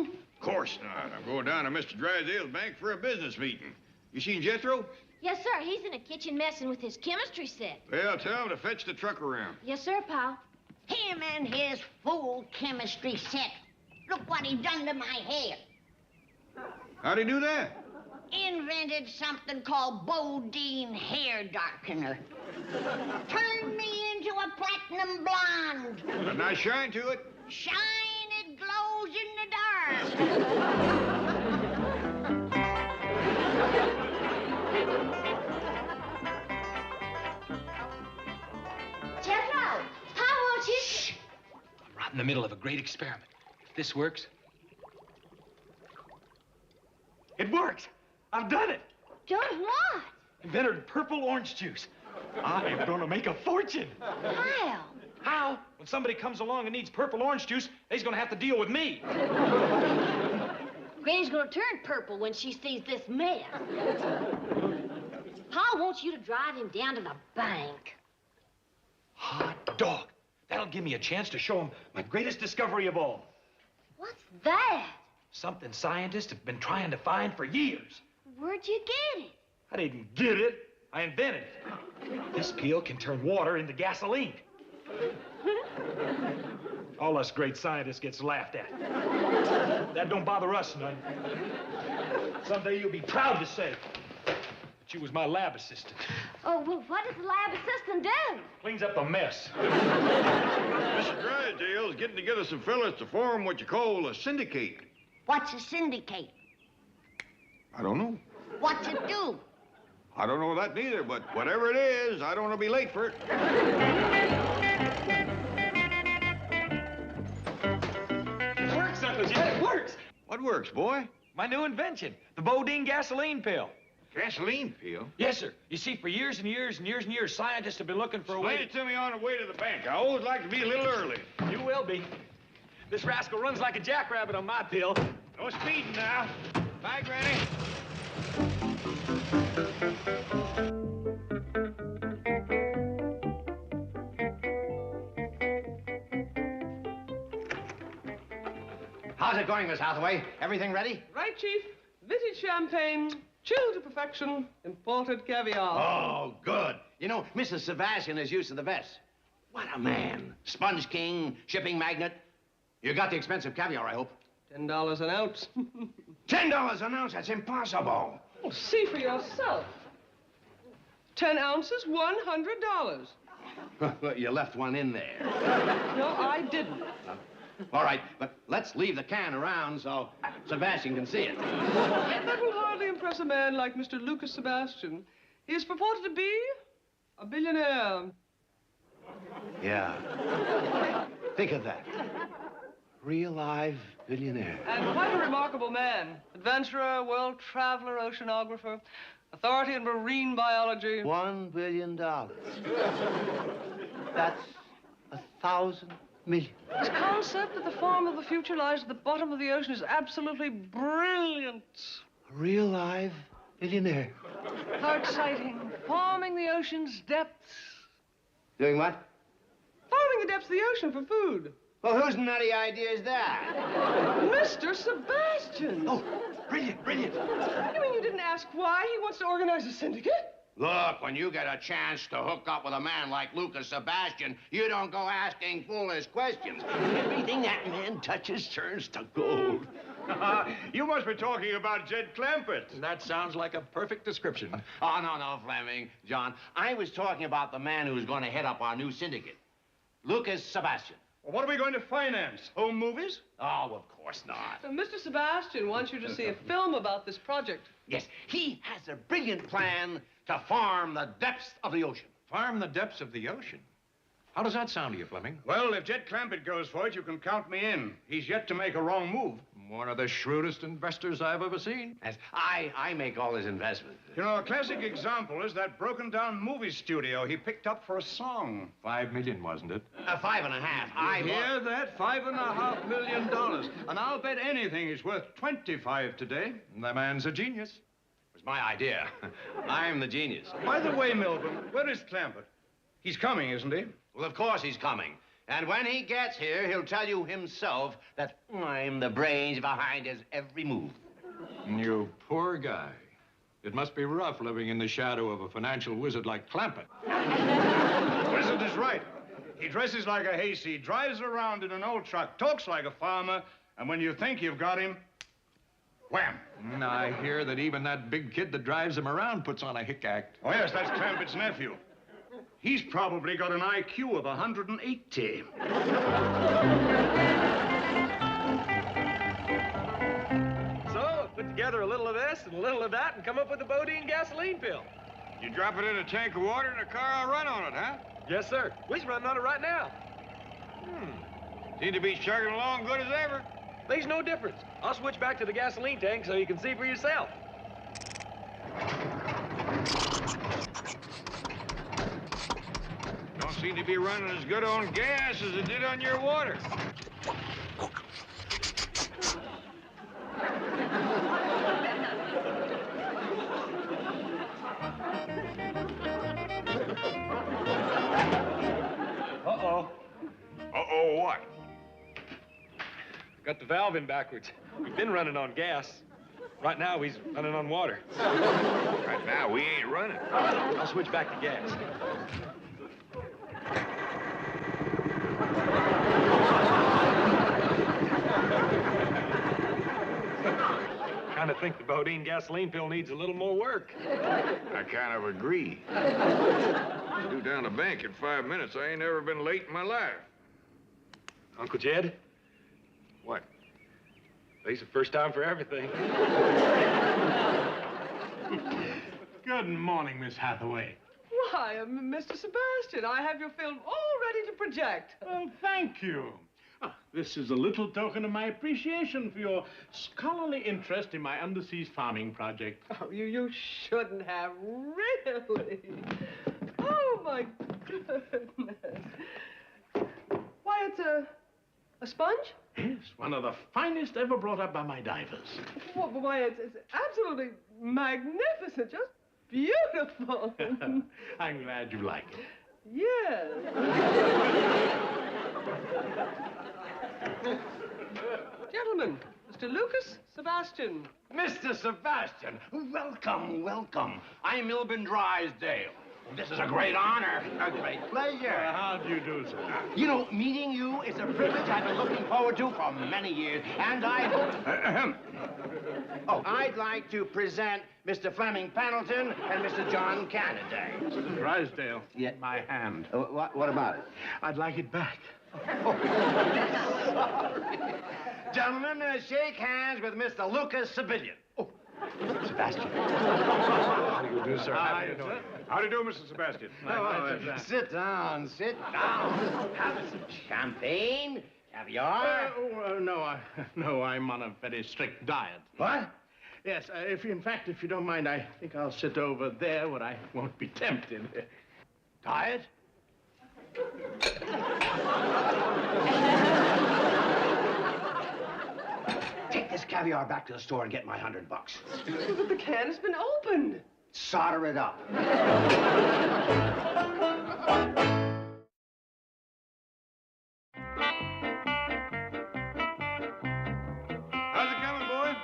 something? Of course not. I'm going down to Mr. Drysdale's bank for a business meeting. You seen Jethro? Yes, sir. He's in the kitchen messing with his chemistry set. Well, tell him to fetch the truck around. Yes, sir, pal. Him and his fool chemistry set. Look what he done to my hair. How'd he do that? Invented something called Bodine hair darkener. Turned me into a platinum blonde. Got a nice shine to it. Shine, it glows in the dark. Jethro, how won't you... Shh! I'm right in the middle of a great experiment. If this works... It works! I've done it! Done what? Invented purple orange juice. I am gonna make a fortune. How? How? When somebody comes along and needs purple orange juice, they's gonna have to deal with me. Granny's gonna turn purple when she sees this mess. Pa wants you to drive him down to the bank. Hot dog. That'll give me a chance to show him my greatest discovery of all. What's that? Something scientists have been trying to find for years. Where'd you get it? I didn't get it. I invented it. This peel can turn water into gasoline. All us great scientists gets laughed at. That don't bother us none. Someday you'll be proud to say that you was my lab assistant. Oh, well, what does the lab assistant do? Cleans up the mess. Mr. Drysdale's getting together some fellas to form what you call a syndicate. What's a syndicate? I don't know. What's it do? I don't know that neither, but whatever it is, I don't want to be late for it. It works, Uncle Jed, it works. What works, boy? My new invention, the Bodine gasoline pill. Gasoline peel? Yes, sir. You see, for years and years and years and years, scientists have been looking for a way Explain it to me on the way to the bank. I always like to be a little early. You will be. This rascal runs like a jackrabbit on my pill. No speeding now. Bye, Granny. How's it going, Miss Hathaway? Everything ready? Right, Chief. Vintage champagne, chilled to perfection, imported caviar. Oh, good. You know, Mrs. Sebastian is used to the best. What a man. Sponge king, shipping magnate. You got the expensive caviar, I hope. $10 an ounce. $10 an ounce? That's impossible. Well, see for yourself. 10 ounces, $100. Well, you left one in there. No, I didn't. All right, but let's leave the can around so Sebastian can see it. That will hardly impress a man like Mr. Lucas Sebastian. He is purported to be a billionaire. Yeah. Think of that. Real live billionaire. And quite a remarkable man. Adventurer, world traveler, oceanographer, authority in marine biology. $1 billion. That's 1,000 million. His concept that the farm of the future lies at the bottom of the ocean is absolutely brilliant. A real live billionaire. How exciting. Farming the ocean's depths. Doing what? Farming the depths of the ocean for food. Well, whose nutty idea is that? Mr. Sebastian. Oh, brilliant, brilliant. You mean you didn't ask why he wants to organize a syndicate? Look, when you get a chance to hook up with a man like Lucas Sebastian, you don't go asking foolish questions. Everything that man touches turns to gold. You must be talking about Jed Clampett. That sounds like a perfect description. Oh, no, Fleming. John, I was talking about the man who's going to head up our new syndicate. Lucas Sebastian. Well, what are we going to finance? Home movies? Oh, of course not. Mr. Sebastian wants you to see a film about this project. Yes, he has a brilliant plan to farm the depths of the ocean. Farm the depths of the ocean? How does that sound to you, Fleming? Well, if Jed Clampett goes for it, you can count me in. He's yet to make a wrong move. One of the shrewdest investors I've ever seen. Yes, I make all his investments. You know, a classic example is that broken-down movie studio he picked up for a song. $5 million, wasn't it? 5.5. You hear that? $5.5 million. And I'll bet anything he's worth 25 today. The man's a genius. It was my idea. I'm the genius. By the way, Milburn, where is Clampett? He's coming, isn't he? Well, of course he's coming. And when he gets here, he'll tell you himself that I'm the brains behind his every move. You poor guy. It must be rough living in the shadow of a financial wizard like Clampett. Wizard is right. He dresses like a hayseed, drives around in an old truck, talks like a farmer, and when you think you've got him, wham! And I hear that even that big kid that drives him around puts on a hick act. Oh, yes, that's Clampett's nephew. He's probably got an IQ of 180. So, put together a little of this and a little of that and come up with a Bodine gasoline pill. You drop it in a tank of water and a car will run on it, huh? Yes, sir. We's running on it right now. Seem to be chugging along good as ever. There's no difference. I'll switch back to the gasoline tank so you can see for yourself. Don't seem to be running as good on gas as it did on your water. Uh-oh. Uh-oh, what? Got the valve in backwards. We've been running on gas. Right now, he's running on water. Right now, we ain't running. I'll switch back to gas. Kind of think the Bodine gasoline pill needs a little more work. I kind of agree. Due down the bank in 5 minutes. I ain't ever been late in my life. Uncle Jed? What? Today's the first time for everything. Good morning, Miss Hathaway. Why, Mr. Sebastian, I have your film all ready to project. Well, thank you. This is a little token of my appreciation for your scholarly interest in my underseas farming project. Oh, you shouldn't have, really. Oh, my goodness. Why, it's a sponge? Yes, one of the finest ever brought up by my divers. Why, it's absolutely magnificent, just beautiful. I'm glad you like it. Yes. Gentlemen, Mr. Lucas Sebastian. Mr. Sebastian, welcome, welcome. I'm Milburn Drysdale. This is a great honor, a great pleasure. How do you do, sir? You know, meeting you is a privilege I've been looking forward to for many years, and I hope... I'd like to present Mr. Fleming Pendleton and Mr. John Cannaday. Mr. Drysdale, Yeah. my hand. What about it? I'd like it back. Gentlemen, shake hands with Mr. Lucas Sebastian. Oh, Sebastian. How do you do, sir? How do you do? How do you do, Mr. Sebastian? Sit down, sit down. Have some champagne, caviar. No, I'm on a very strict diet. What? Yes, if you don't mind, I think I'll sit over there where I won't be tempted. Diet? Take this caviar back to the store and get my $100. But the can has been opened. Solder it up. How's it coming, boy?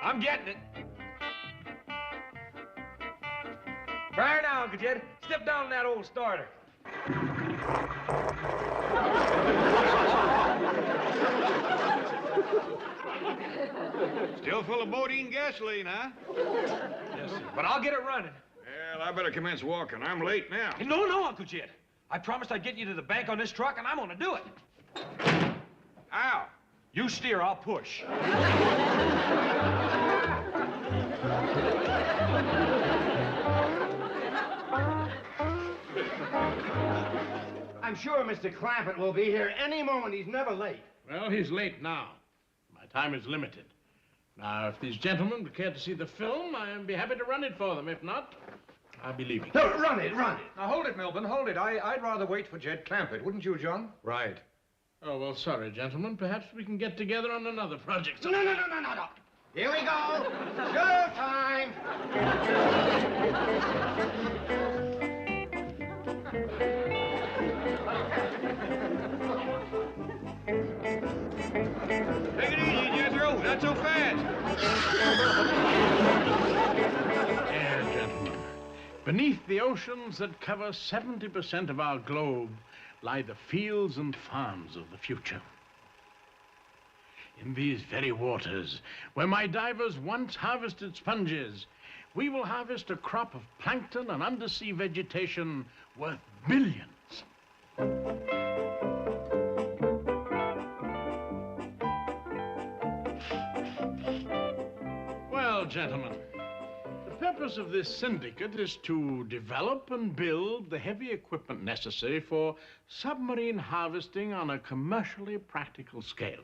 I'm getting it. Fire now, Uncle Jed. Step down on that old starter. Still full of Bodine gasoline, huh? Yes, sir. But I'll get it running. Well, I better commence walking. I'm late now. Hey, no, Uncle Jed. I promised I'd get you to the bank on this truck, and I'm gonna do it. How? You steer, I'll push. I'm sure Mr. Clampett will be here any moment. He's never late. Well, he's late now. My time is limited. Now, if these gentlemen would care to see the film, I'd be happy to run it for them. If not, I'll be leaving. No, run it, run it. Now, hold it, Milburn, hold it. I'd rather wait for Jed Clampett, wouldn't you, John? Right. Oh, well, sorry, gentlemen. Perhaps we can get together on another project. No. Here we go. Show time. Take it easy, Jethro. Not so fast. Gentlemen, beneath the oceans that cover 70% of our globe lie the fields and farms of the future. In these very waters, where my divers once harvested sponges, we will harvest a crop of plankton and undersea vegetation worth billions. Well, gentlemen, the purpose of this syndicate is to develop and build the heavy equipment necessary for submarine harvesting on a commercially practical scale.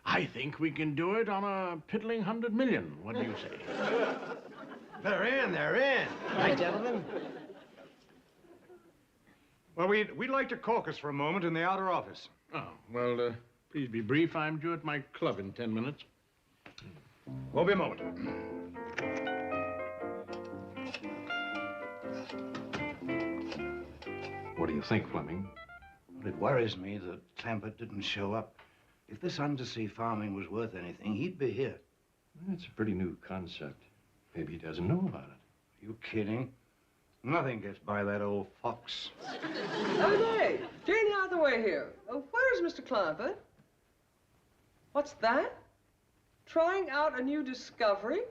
I think we can do it on a piddling 100 million. What do you say? They're in, they're in. Hi, gentlemen. Well, we'd like to caucus for a moment in the outer office. Oh, well, please be brief. I'm due at my club in 10 minutes. Won't be a moment. What do you think, Fleming? Well, it worries me that Clampett didn't show up. If this undersea farming was worth anything, he'd be here. It's a pretty new concept. Maybe he doesn't know about it. Are you kidding? Nothing gets by that old fox. Oh, day. Jane Hathaway here. Where's Mr. Clampett? What's that? Trying out a new discovery?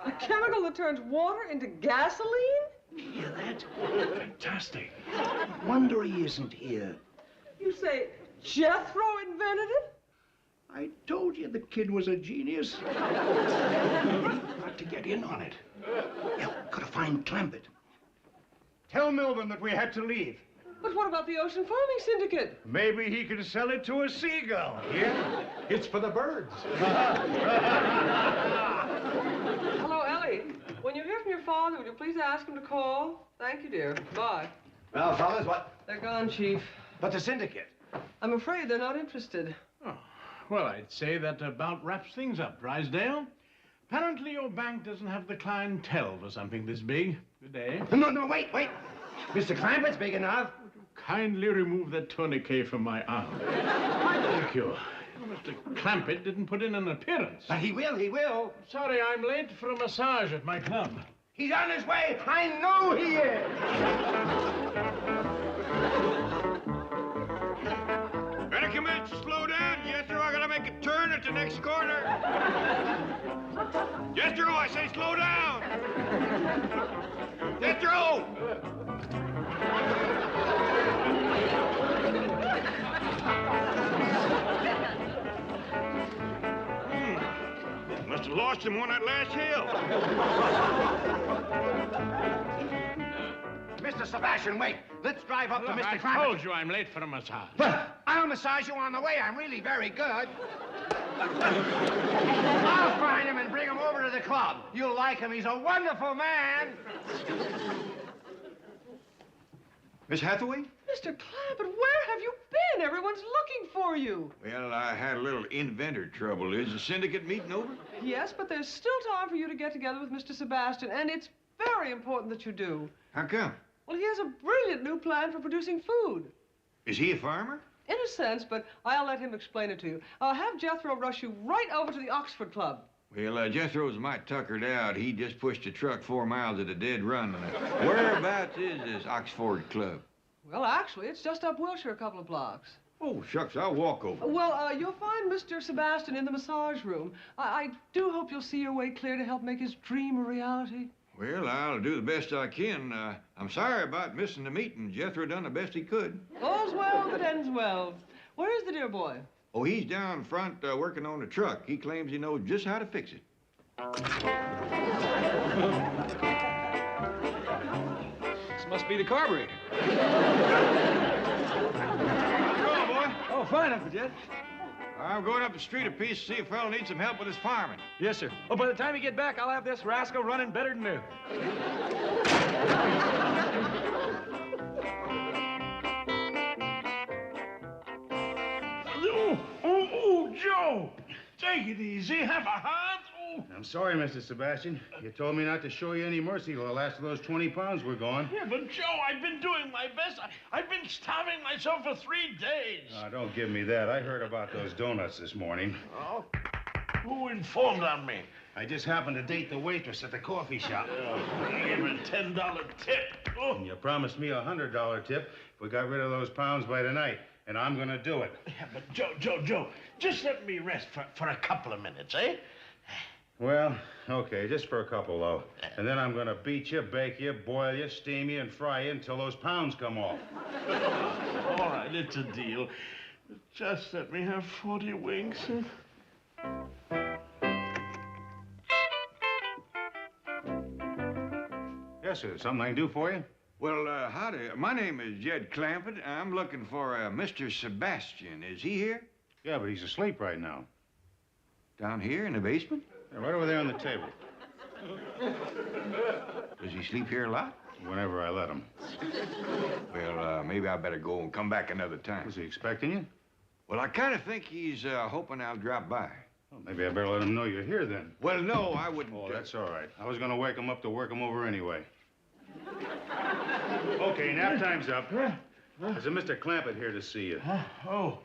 A chemical that turns water into gasoline? Hear that? Fantastic. Wonder he isn't here. You say Jethro invented it? I told you the kid was a genius. Got to get in on it. Yeah, gotta find Clampett. Tell Milburn that we had to leave. But what about the Ocean Farming Syndicate? Maybe he can sell it to a seagull. Yeah? It's for the birds. Hello, Ellie. When you hear from your father, would you please ask him to call? Thank you, dear. Bye. Well, fellas, what? They're gone, Chief. But the syndicate. I'm afraid they're not interested. Oh, well, I'd say that about wraps things up, Drysdale. Apparently your bank doesn't have the clientele for something this big. Good day. No, wait. Mr. Clampett's big enough. Kindly remove that tourniquet from my arm. Thank you. Mr. Clampett didn't put in an appearance. But he will. Sorry, I'm late for a massage at my club. He's on his way. I know he is. Better come in, slow down, Jethro. I gotta make a turn at the next corner. Jethro, I say slow down. Jethro! Must have lost him on that last hill. Mr. Sebastian, wait. Let's drive up to Mr. I Clampett. told you I'm late for a massage. But I'll massage you on the way. I'm really very good. I'll find him and bring him over to the club. You'll like him. He's a wonderful man. Miss Hathaway? Mr. Clampett, where have you been? Everyone's looking for you. Well, I had a little inventor trouble. Is the syndicate meeting over? Yes, but there's still time for you to get together with Mr. Sebastian, and it's very important that you do. How come? Well, he has a brilliant new plan for producing food. Is he a farmer? In a sense, but I'll let him explain it to you. I'll have Jethro rush you right over to the Oxford Club. Well, Jethro's might tuckered out. He just pushed a truck 4 miles at a dead run. Whereabouts is this Oxford Club? Well, actually, it's just up Wilshire a couple of blocks. Oh, shucks, I'll walk over. Well, you'll find Mr. Sebastian in the massage room. I do hope you'll see your way clear to help make his dream a reality. Well, I'll do the best I can. I'm sorry about missing the meeting. Jethro done the best he could. All's well that ends well. Where is the dear boy? Oh, he's down front working on the truck. He claims he knows just how to fix it. This must be the carburetor. How's it going, boy? Oh, fine, Uncle Jed. I'm going up the street a piece to see if a fellow needs some help with his farming. Yes, sir. Oh, by the time you get back, I'll have this rascal running better than new. Oh, Joe! Take it easy. Have a heart. I'm sorry, Mr. Sebastian. You told me not to show you any mercy till the last of those 20 pounds were gone. Yeah, but Joe, I've been doing my best. I've been starving myself for 3 days. Don't give me that. I heard about those donuts this morning. Oh? Who informed on me? I just happened to date the waitress at the coffee shop. I gave her a $10 tip. Oh. And you promised me a $100 tip if we got rid of those pounds by tonight. And I'm gonna do it. Yeah, but Joe, just let me rest for a couple of minutes, eh? Well, okay, just for a couple, though. And then I'm gonna beat you, bake you, boil you, steam you, and fry you until those pounds come off. All right, it's a deal. Just let me have 40 winks. Yes, sir. Something I can do for you? Well, howdy. My name is Jed Clampett. I'm looking for Mr. Sebastian. Is he here? Yeah, but he's asleep right now. Down here in the basement? Yeah, right over there on the table. Does he sleep here a lot? Whenever I let him. Well, maybe I better go and come back another time. Was he expecting you? Well, I kind of think he's hoping I'll drop by. Well, maybe I better let him know you're here then. Well, no, I wouldn't. Oh, that's all right. I was gonna wake him up to work him over anyway. Okay, nap time's up. There's a Mr. Clampett here to see you. Oh.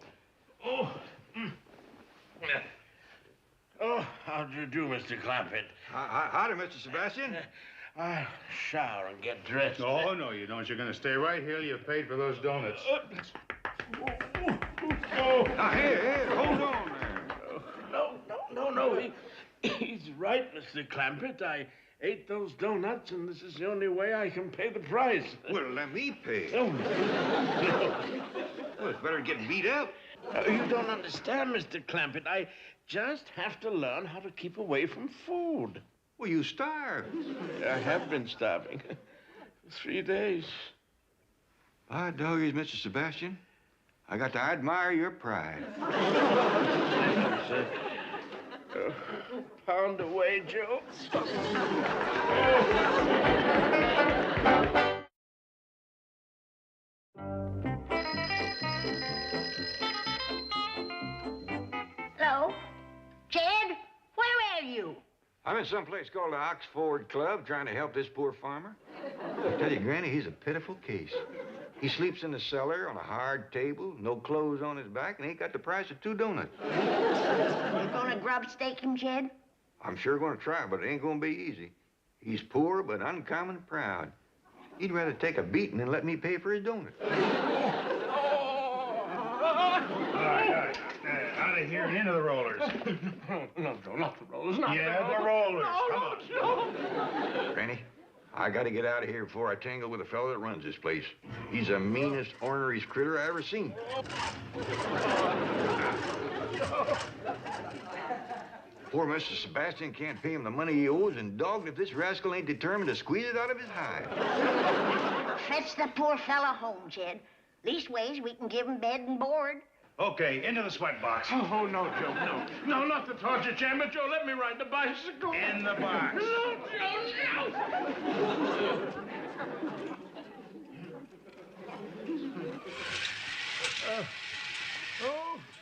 Oh, how'd you do, Mr. Clampett? Howdy, Mr. Sebastian. I'll shower and get dressed. Oh, no, you don't. You're gonna stay right here. You paid for those donuts. Now, here, hold on there. No. He's right, Mr. Clampett. I ate those donuts, and this is the only way I can pay the price. Well, let me pay. Oh, no. Well, it's better get beat up. You don't understand, Mr. Clampett. I just have to learn how to keep away from food. Well, you starved. I have been starving for 3 days. By doggies, Mr. Sebastian, I got to admire your pride. Pound away, Joe. Hello? Jed? Where are you? I'm in some place called the Oxford Club trying to help this poor farmer. I tell you, Granny, he's a pitiful case. He sleeps in the cellar on a hard table, no clothes on his back, and ain't got the price of 2 donuts. You gonna grub stake him, Jed? I'm sure gonna try, but it ain't gonna be easy. He's poor, but uncommon proud. He'd rather take a beating than let me pay for his donuts. All right. Out of here and into the rollers. No, not the rollers. The rollers. Come on. Granny, I gotta get out of here before I tangle with the fellow that runs this place. He's the meanest, orneriest critter I ever seen. Poor Mr. Sebastian can't pay him the money he owes, and dogged if this rascal ain't determined to squeeze it out of his hide. Fetch the poor fella home, Jed. Leastways, we can give him bed and board. Okay, into the sweat box. Oh, no, Joe, no. No, not the torture chamber. Joe, let me ride the bicycle. In the box. No, Joe.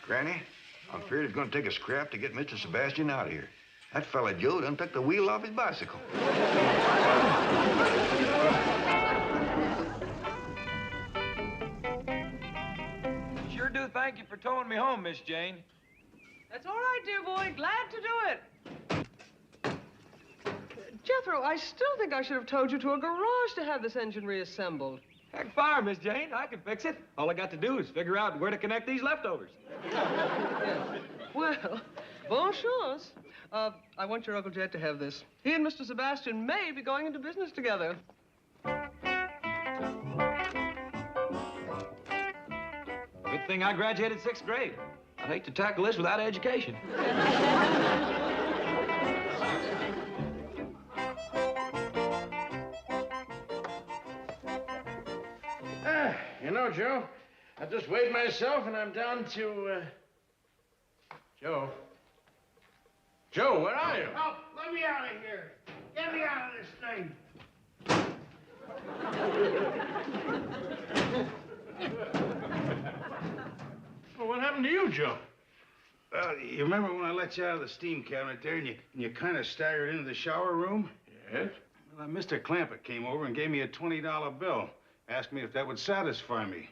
Granny, I'm afraid it's gonna take a scrap to get Mr. Sebastian out of here. That fella Joe done took the wheel off his bicycle. Sure do thank you for towing me home, Miss Jane. That's all right, dear boy. Glad to do it. Jethro, I still think I should have towed you to a garage to have this engine reassembled. Heck fire, Miss Jane. I can fix it. All I got to do is figure out where to connect these leftovers. Yeah. Well, bon chance. I want your Uncle Jed to have this. He and Mr. Sebastian may be going into business together. Good thing I graduated 6th grade. I'd hate to tackle this without education. You know, Joe, I just weighed myself, and I'm down to, Joe. Joe, where are you? Oh, let me out of here. Get me out of this thing. Well, what happened to you, Joe? Well, you remember when I let you out of the steam cabinet there and you kind of staggered into the shower room? Yes? Well, Mr. Clampett came over and gave me a $20 bill. Asked me if that would satisfy me.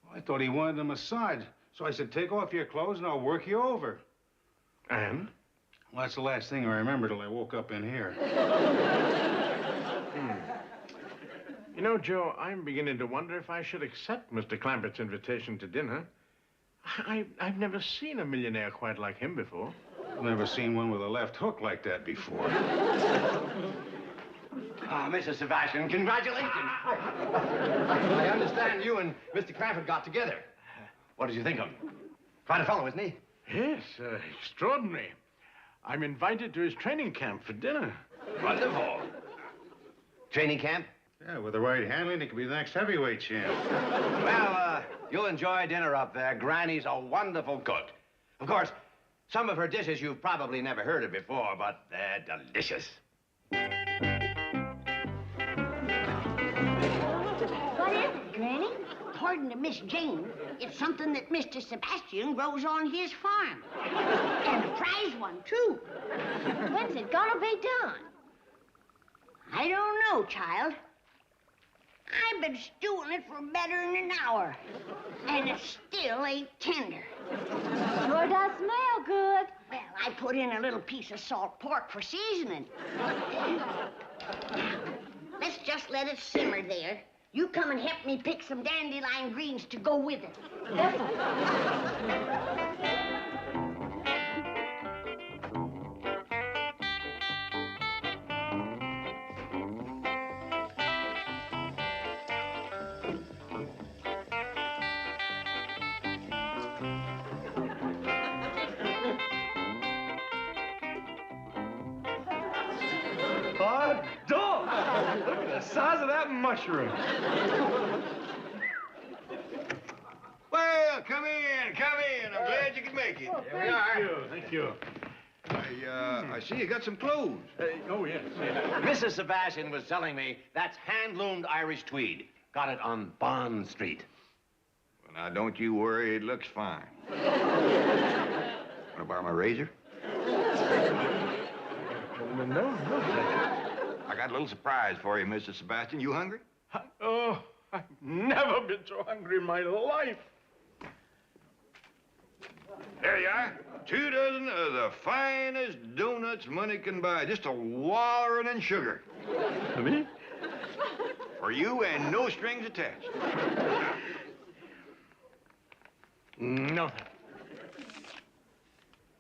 Well, I thought he wanted a massage. So I said, take off your clothes and I'll work you over. And? Well, that's the last thing I remember till I woke up in here. You know, Joe, I'm beginning to wonder if I should accept Mr. Clampett's invitation to dinner. I've never seen a millionaire quite like him before. I've never seen one with a left hook like that before. Mrs. Sebastian, congratulations. I understand you and Mr. Clampett got together. What did you think of him? Quite a fellow, isn't he? Yes, extraordinary. I'm invited to his training camp for dinner. Wonderful. Training camp? Yeah, with the right handling, he could be the next heavyweight champ. Well, you'll enjoy dinner up there. Granny's a wonderful cook. Of course, some of her dishes you've probably never heard of before, but they're delicious. What is it, Granny? According to Miss Jane, it's something that Mr. Sebastian grows on his farm. And a prize one, too. When's it gonna be done? I don't know, child. I've been stewing it for better than an hour, and it still ain't tender. Sure does smell good. Well, I put in a little piece of salt pork for seasoning. Let's just let it simmer there. You come and help me pick some dandelion greens to go with it. Hot dog! Look at the size of that mushroom. Well, come in, come in. I'm glad you could make it. Here we are. Thank you. I see you got some clothes. Oh, yes. Mrs. Sebastian was telling me that's hand-loomed Irish tweed. Got it on Bond Street. Well, now, don't you worry. It looks fine. Want to borrow my razor? No. I got a little surprise for you, Mrs. Sebastian. You hungry? Oh, I've never been so hungry in my life. There you are. 2 dozen of the finest doughnuts money can buy. Just a wallering in sugar. For me? For you and no strings attached. No.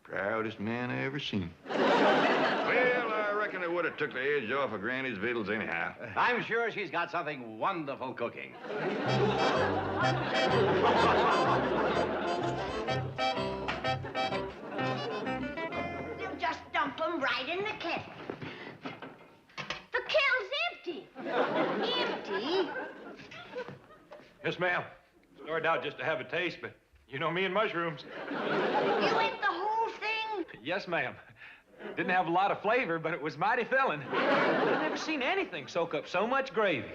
Proudest man I ever seen. Well, I reckon it would have took the edge off of Granny's victuals anyhow. I'm sure she's got something wonderful cooking. We'll just dump them right in the kettle. The kettle's empty. Empty? Yes, ma'am. Started out just to have a taste, but you know me and mushrooms. You ate the whole thing? Yes, ma'am. Didn't have a lot of flavor, but it was mighty filling. I've never seen anything soak up so much gravy.